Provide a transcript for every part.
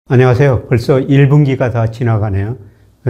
안녕하세요. 벌써 1분기가 다 지나가네요.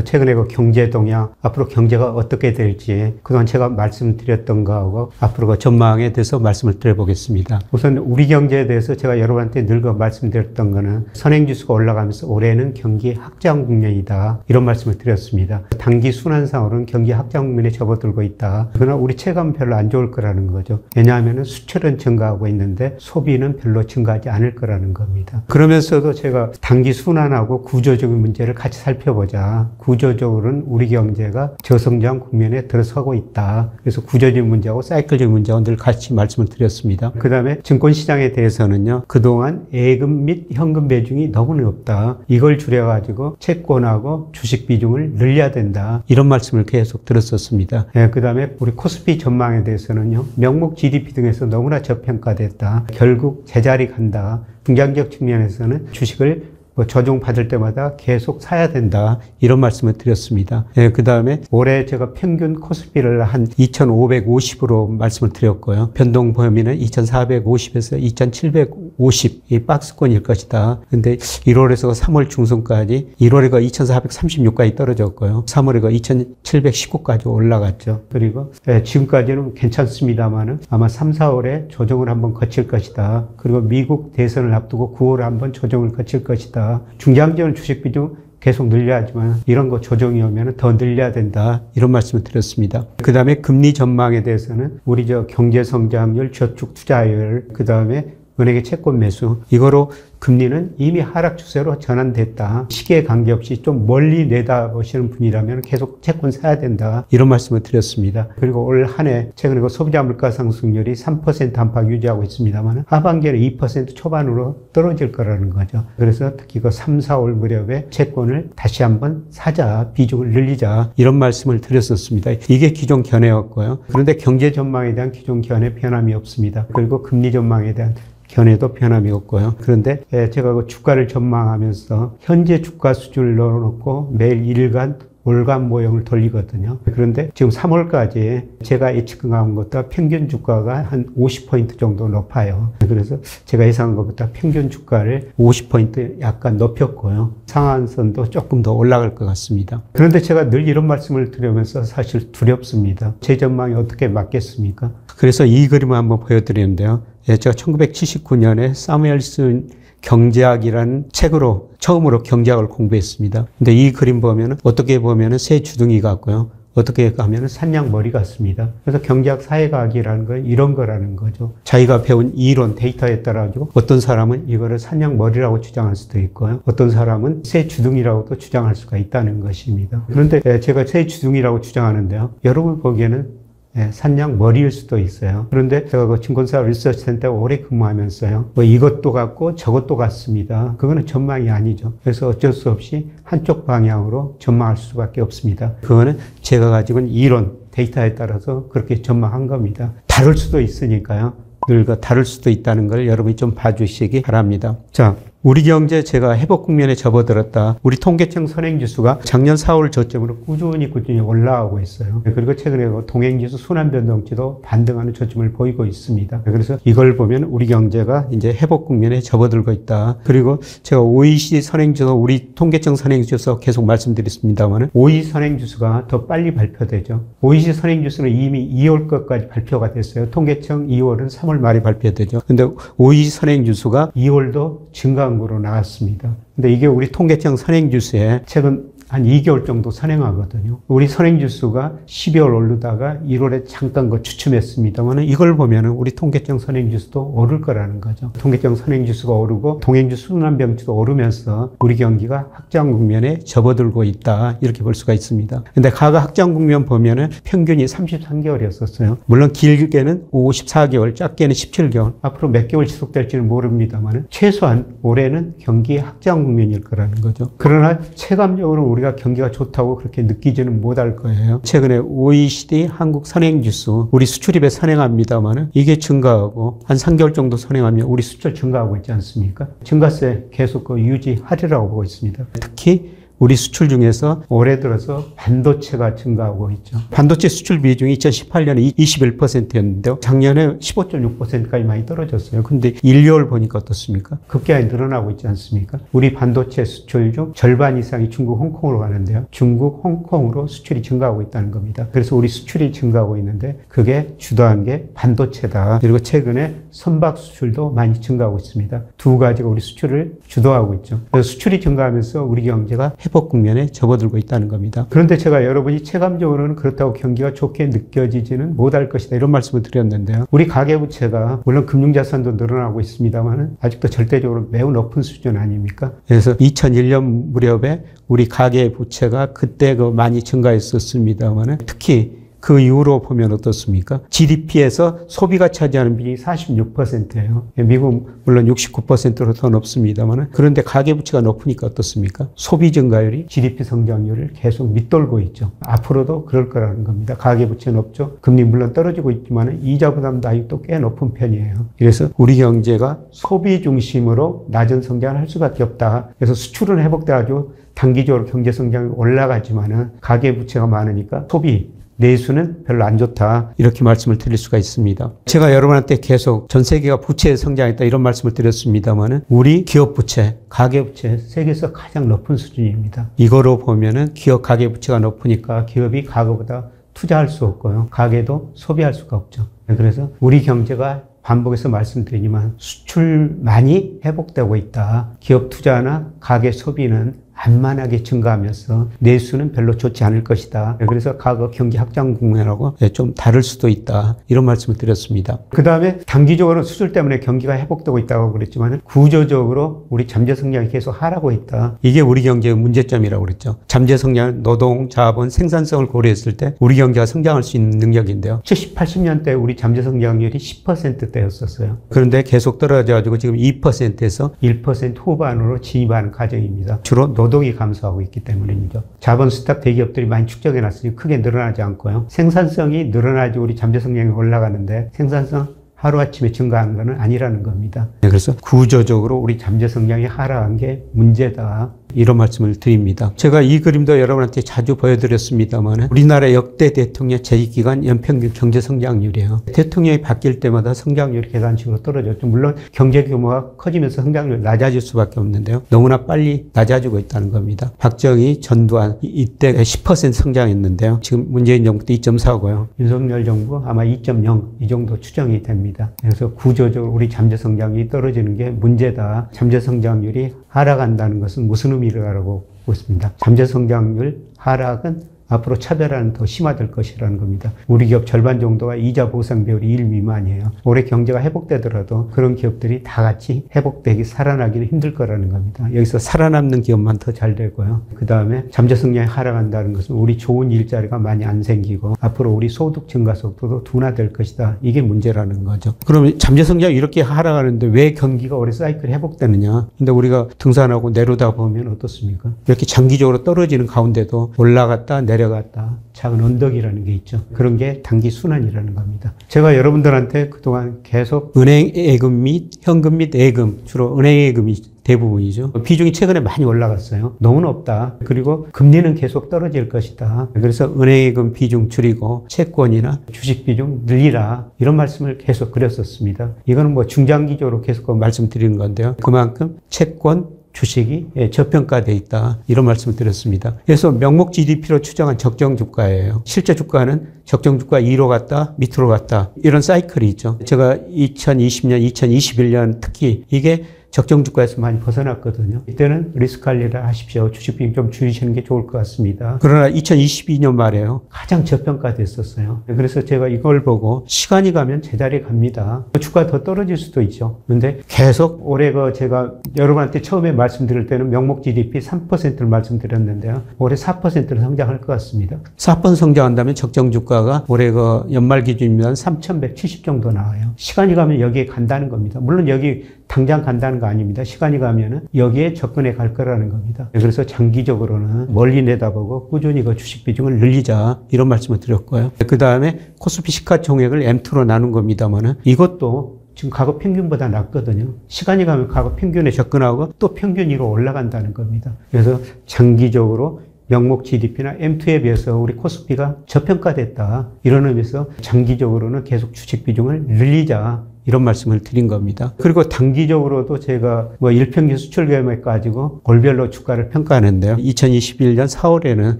최근에 그 경제 동향, 앞으로 경제가 어떻게 될지 그동안 제가 말씀드렸던 거하고 앞으로 그 전망에 대해서 말씀을 드려보겠습니다. 우선 우리 경제에 대해서 제가 여러분한테 늘 말씀드렸던 거는 선행지수가 올라가면서 올해는 경기 확장 국면이다. 이런 말씀을 드렸습니다. 단기 순환상으로는 경기 확장 국면에 접어들고 있다. 그러나 우리 체감은 별로 안 좋을 거라는 거죠. 왜냐하면 수출은 증가하고 있는데 소비는 별로 증가하지 않을 거라는 겁니다. 그러면서도 제가 단기 순환하고 구조적인 문제를 같이 살펴보자. 구조적으로는 우리 경제가 저성장 국면에 들어서고 있다. 그래서 구조적인 문제하고 사이클적인 문제하고 늘 같이 말씀을 드렸습니다. 그 다음에 증권시장에 대해서는요. 그동안 예금 및 현금 비중이 너무 높다. 이걸 줄여가지고 채권하고 주식 비중을 늘려야 된다. 이런 말씀을 계속 들었었습니다. 그 다음에 우리 코스피 전망에 대해서는요. 명목 GDP 등에서 너무나 저평가됐다. 결국 제자리 간다. 중장기적 측면에서는 주식을 조정받을 때마다 계속 사야 된다. 이런 말씀을 드렸습니다. 그 다음에 올해 제가 평균 코스피를 한 2,550으로 말씀을 드렸고요. 변동 범위는 2,450에서 2,750 이 박스권일 것이다. 근데 1월에서 3월 중순까지 1월에가 2,436까지 떨어졌고요. 3월에가 2,719까지 올라갔죠. 그리고 지금까지는 괜찮습니다만은 아마 3, 4월에 조정을 한번 거칠 것이다. 그리고 미국 대선을 앞두고 9월에 한번 조정을 거칠 것이다. 중장기적으로 주식 비중 계속 늘려야지만 이런 거 조정이 오면 더 늘려야 된다. 이런 말씀을 드렸습니다. 그 다음에 금리 전망에 대해서는 우리 경제 성장률, 저축 투자율, 그 다음에 은행의 채권 매수, 이거로 금리는 이미 하락 추세로 전환됐다. 시기에 관계없이 좀 멀리 내다보시는 분이라면 계속 채권 사야 된다. 이런 말씀을 드렸습니다. 그리고 올 한 해 최근에 소비자 물가 상승률이 3% 안팎 유지하고 있습니다만 하반기에는 2% 초반으로 떨어질 거라는 거죠. 그래서 특히 그 3, 4월 무렵에 채권을 다시 한번 사자, 비중을 늘리자 이런 말씀을 드렸었습니다. 이게 기존 견해였고요. 그런데 경제 전망에 대한 기존 견해 변함이 없습니다. 그리고 금리 전망에 대한 견해도 변함이 없고요. 그런데 제가 그 주가를 전망하면서 현재 주가 수준을 넣어놓고 매일 일간 월간 모형을 돌리거든요. 그런데 지금 3월까지 제가 예측한 것보다 평균 주가가 한 50포인트 정도 높아요. 그래서 제가 예상한 것보다 평균 주가를 50포인트 약간 높였고요. 상한선도 조금 더 올라갈 것 같습니다. 그런데 제가 늘 이런 말씀을 드리면서 사실 두렵습니다. 제 전망이 어떻게 맞겠습니까? 그래서 이 그림을 한번 보여드리는데요. 제가 1979년에 사무엘슨 경제학이라는 책으로 처음으로 경제학을 공부했습니다. 근데 이 그림 보면은 어떻게 보면은 새 주둥이 같고요. 어떻게 하면은 산양 머리 같습니다. 그래서 경제학 사회과학이라는 건 이런 거라는 거죠. 자기가 배운 이론 데이터에 따라 가지고 어떤 사람은 이거를 산양 머리라고 주장할 수도 있고요. 어떤 사람은 새 주둥이라고도 주장할 수가 있다는 것입니다. 그런데 제가 새 주둥이라고 주장하는데요. 여러분 보기에는 산양 머리일 수도 있어요. 그런데 제가 그 증권사 리서치 센터 오래 근무하면서요. 이것도 같고 저것도 같습니다. 그거는 전망이 아니죠. 그래서 어쩔 수 없이 한쪽 방향으로 전망할 수밖에 없습니다. 그거는 제가 가지고 있는 이론, 데이터에 따라서 그렇게 전망한 겁니다. 다를 수도 있으니까요. 늘 다를 수도 있다는 걸 여러분이 좀 봐주시기 바랍니다. 자, 우리 경제 제가 회복 국면에 접어들었다. 우리 통계청 선행지수가 작년 4월 저점으로 꾸준히 올라가고 있어요. 그리고 최근에 동행지수 순환변동치도 반등하는 저점을 보이고 있습니다. 그래서 이걸 보면 우리 경제가 이제 회복 국면에 접어들고 있다. 그리고 제가 OECD 선행지수, 우리 통계청 선행지수 계속 말씀드렸습니다만 OECD 선행지수가 더 빨리 발표되죠. OECD 선행지수는 이미 2월 것까지 발표가 됐어요. 통계청 2월은 3월 말에 발표되죠. 근데 OECD 선행지수가 2월도 증가한 으로 나왔습니다. 근데 이게 우리 통계청 선행지수에 최근 한 2개월 정도 선행하거든요. 우리 선행지수가 12월 오르다가 1월에 잠깐 주춤했습니다만 이걸 보면은 우리 통계청 선행지수도 오를 거라는 거죠. 통계청 선행지수가 오르고 동행지수 순환변동치도 오르면서 우리 경기가 확장 국면에 접어들고 있다. 이렇게 볼 수가 있습니다. 근데 가가 확장 국면 보면은 평균이 33개월이었었어요. 물론 길게는 54개월, 작게는 17개월. 앞으로 몇 개월 지속될지는 모릅니다만 최소한 올해는 경기 확장 국면일 거라는 거죠. 그러나 체감적으로 우리가 경기가 좋다고 그렇게 느끼지는 못할 거예요. 최근에 OECD 한국 선행지수, 우리 수출입에 선행합니다만 이게 증가하고 한 3개월 정도 선행하면 우리 수출 증가하고 있지 않습니까? 증가세 계속 유지하리라고 보고 있습니다. 특히 우리 수출 중에서 올해 들어서 반도체가 증가하고 있죠. 반도체 수출 비중이 2018년에 21%였는데요. 작년에 15.6%까지 많이 떨어졌어요. 근데 1, 2월 보니까 어떻습니까? 급격히 늘어나고 있지 않습니까? 우리 반도체 수출 중 절반 이상이 중국, 홍콩으로 가는데요. 중국, 홍콩으로 수출이 증가하고 있다는 겁니다. 그래서 우리 수출이 증가하고 있는데 그게 주도한 게 반도체다. 그리고 최근에 선박 수출도 많이 증가하고 있습니다. 두 가지가 우리 수출을 주도하고 있죠. 그래서 수출이 증가하면서 우리 경제가 회복 국면에 접어들고 있다는 겁니다. 그런데 제가 여러분이 체감적으로는 그렇다고 경기가 좋게 느껴지지는 못할 것이다. 이런 말씀을 드렸는데요. 우리 가계부채가 물론 금융자산도 늘어나고 있습니다만 아직도 절대적으로 매우 높은 수준 아닙니까? 그래서 2001년 무렵에 우리 가계부채가 그때 많이 증가했었습니다만 특히 그 이후로 보면 어떻습니까? GDP에서 소비가 차지하는 비중이 46%예요. 미국 물론 69%로 더 높습니다만 그런데 가계부채가 높으니까 어떻습니까? 소비 증가율이 GDP 성장률을 계속 밑돌고 있죠. 앞으로도 그럴 거라는 겁니다. 가계부채 높죠. 금리 물론 떨어지고 있지만 이자 부담도 아직도 꽤 높은 편이에요. 그래서 우리 경제가 소비 중심으로 낮은 성장을 할 수밖에 없다. 그래서 수출은 회복돼가지고 단기적으로 경제 성장이 올라가지만은 가계부채가 많으니까 소비 내수는 별로 안 좋다. 이렇게 말씀을 드릴 수가 있습니다. 제가 여러분한테 계속 전 세계가 부채에 성장했다 이런 말씀을 드렸습니다만은 우리 기업 부채, 가계 부채 세계에서 가장 높은 수준입니다. 이거로 보면은 기업 가계 부채가 높으니까 기업이 가계보다 투자할 수 없고요. 가계도 소비할 수가 없죠. 그래서 우리 경제가 반복해서 말씀드리지만 수출만이 회복되고 있다. 기업 투자나 가계 소비는 만만하게 증가하면서 내수는 별로 좋지 않을 것이다. 그래서 과거 경기 확장 국면하고 좀 다를 수도 있다. 이런 말씀을 드렸습니다. 그 다음에 단기적으로 수출 때문에 경기가 회복되고 있다고 그랬지만 구조적으로 우리 잠재 성장이 계속 하락하고 있다. 이게 우리 경제의 문제점이라고 그랬죠. 잠재 성장은 노동, 자본, 생산성을 고려했을 때 우리 경제가 성장할 수 있는 능력인데요. 70, 80년대 우리 잠재 성장률이 10%대였었어요. 그런데 계속 떨어져가지고 지금 2%에서 1% 후반으로 진입하는 과정입니다. 주로 노동이 감소하고 있기 때문입니다. 자본 스탁 대기업들이 많이 축적해놨으니 크게 늘어나지 않고요. 생산성이 늘어나지 우리 잠재 성장이 올라가는데 생산성 하루아침에 증가하는 것은 아니라는 겁니다. 그래서 구조적으로 우리 잠재 성장이 하락한 게 문제다. 이런 말씀을 드립니다. 제가 이 그림도 여러분한테 자주 보여드렸습니다만 우리나라 역대 대통령 재직기간 연평균 경제성장률이에요. 대통령이 바뀔 때마다 성장률이 계단식으로 떨어졌죠. 물론 경제 규모가 커지면서 성장률이 낮아질 수밖에 없는데요. 너무나 빨리 낮아지고 있다는 겁니다. 박정희, 전두환 이때 10% 성장했는데요. 지금 문재인 정부 때 2.4고요. 윤석열 정부 아마 2.0 이 정도 추정이 됩니다. 그래서 구조적으로 우리 잠재 성장이 떨어지는 게 문제다. 잠재 성장률이 하락한다는 것은 무슨 의미라고 보고 있습니다. 잠재 성장률 하락은 앞으로 차별화는 더 심화될 것이라는 겁니다. 우리 기업 절반 정도가 이자 보상 비율이 1 미만이에요. 올해 경제가 회복되더라도 그런 기업들이 다 같이 회복되기, 살아나기는 힘들 거라는 겁니다. 여기서 살아남는 기업만 더 잘 되고요. 그 다음에 잠재 성장이 하락한다는 것은 우리 좋은 일자리가 많이 안 생기고 앞으로 우리 소득 증가 속도도 둔화될 것이다. 이게 문제라는 거죠. 그러면 잠재 성장이 이렇게 하락하는데 왜 경기가 올해 사이클이 회복되느냐? 근데 우리가 등산하고 내려다 보면 어떻습니까? 이렇게 장기적으로 떨어지는 가운데도 올라갔다 내려갔다 작은 언덕이라는 게 있죠. 그런 게 단기 순환이라는 겁니다. 제가 여러분들한테 그동안 계속 은행 예금 및 현금 및 예금, 주로 은행 예금이 대부분이죠. 비중이 최근에 많이 올라갔어요. 너무 높다. 그리고 금리는 계속 떨어질 것이다. 그래서 은행 예금 비중 줄이고 채권이나 주식 비중 늘리라. 이런 말씀을 계속 드렸었습니다. 이거는 뭐 중장기적으로 계속 말씀드리는 건데요. 그만큼 채권, 주식이 저평가되어 있다. 이런 말씀을 드렸습니다. 그래서 명목 GDP로 추정한 적정 주가예요. 실제 주가는 적정 주가 2로 갔다, 밑으로 갔다. 이런 사이클이 있죠. 제가 2020년, 2021년 특히 이게 적정 주가에서 많이 벗어났거든요. 이때는 리스크 관리를 하십시오. 주식 비중 좀 줄이시는 게 좋을 것 같습니다. 그러나 2022년 말에요. 가장 저평가됐었어요. 그래서 제가 이걸 보고 시간이 가면 제자리에 갑니다. 주가 더 떨어질 수도 있죠. 그런데 계속 올해 제가 여러분한테 처음에 말씀드릴 때는 명목 GDP 3%를 말씀드렸는데요. 올해 4%를 성장할 것 같습니다. 4% 성장한다면 적정 주가가 올해 연말 기준이면 3,170 정도 나와요. 시간이 가면 여기에 간다는 겁니다. 물론 여기 당장 간다는 거 아닙니다. 시간이 가면은 여기에 접근해 갈 거라는 겁니다. 그래서 장기적으로는 멀리 내다보고 꾸준히 주식 비중을 늘리자 이런 말씀을 드렸고요. 그 다음에 코스피 시가총액을 M2로 나눈 겁니다만은 이것도 지금 과거 평균보다 낮거든요. 시간이 가면 과거 평균에 접근하고 또 평균 위로 올라간다는 겁니다. 그래서 장기적으로 명목 GDP나 M2에 비해서 우리 코스피가 저평가됐다. 이런 의미에서 장기적으로는 계속 주식 비중을 늘리자. 이런 말씀을 드린 겁니다. 그리고 단기적으로도 제가 일평균 수출 금액 가지고 월별로 주가를 평가하는데요. 2021년 4월에는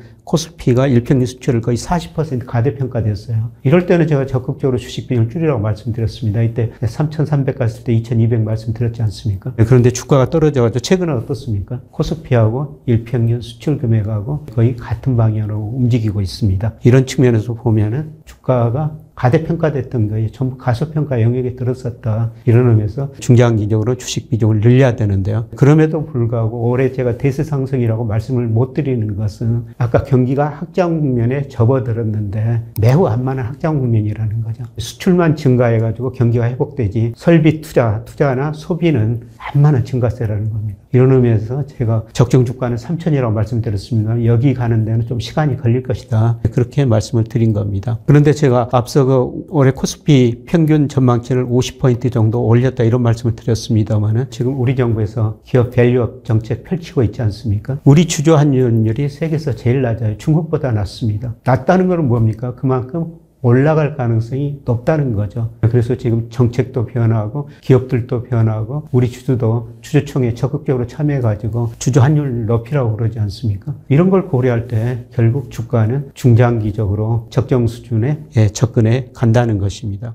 코스피가 일평균 수출을 거의 40% 가대평가됐어요. 이럴 때는 제가 적극적으로 주식 비중을 줄이라고 말씀드렸습니다. 이때 3,300 갔을 때 2,200 말씀드렸지 않습니까? 그런데 주가가 떨어져가지고 최근에 어떻습니까? 코스피하고 일평균 수출 금액하고 거의 같은 방향으로 움직이고 있습니다. 이런 측면에서 보면은 주가가 가대평가됐던 거예요. 전부 가소평가 영역에 들었었다. 이런 의미에서 중장기적으로 주식 비중을 늘려야 되는데요. 그럼에도 불구하고 올해 제가 대세 상승이라고 말씀을 못 드리는 것은 아까 경기가 확장 국면에 접어들었는데 매우 안만한 확장 국면이라는 거죠. 수출만 증가해가지고 경기가 회복되지 설비 투자나 소비는 안만한 증가세라는 겁니다. 이런 의미에서 제가 적정 주가는 3,000이라고 말씀드렸습니다. 여기 가는 데는 좀 시간이 걸릴 것이다. 그렇게 말씀을 드린 겁니다. 그런데 제가 앞서 올해 코스피 평균 전망치를 50포인트 정도 올렸다 이런 말씀을 드렸습니다만은 지금 우리 정부에서 기업 밸류업 정책 펼치고 있지 않습니까? 우리 주주 환율이 세계에서 제일 낮아요. 중국보다 낮습니다. 낮다는 건 뭡니까? 그만큼 올라갈 가능성이 높다는 거죠. 그래서 지금 정책도 변하고 기업들도 변하고 우리 주주도 주주총회에 적극적으로 참여해가지고 주주 환율 높이라고 그러지 않습니까? 이런 걸 고려할 때 결국 주가는 중장기적으로 적정 수준에 접근해 간다는 것입니다.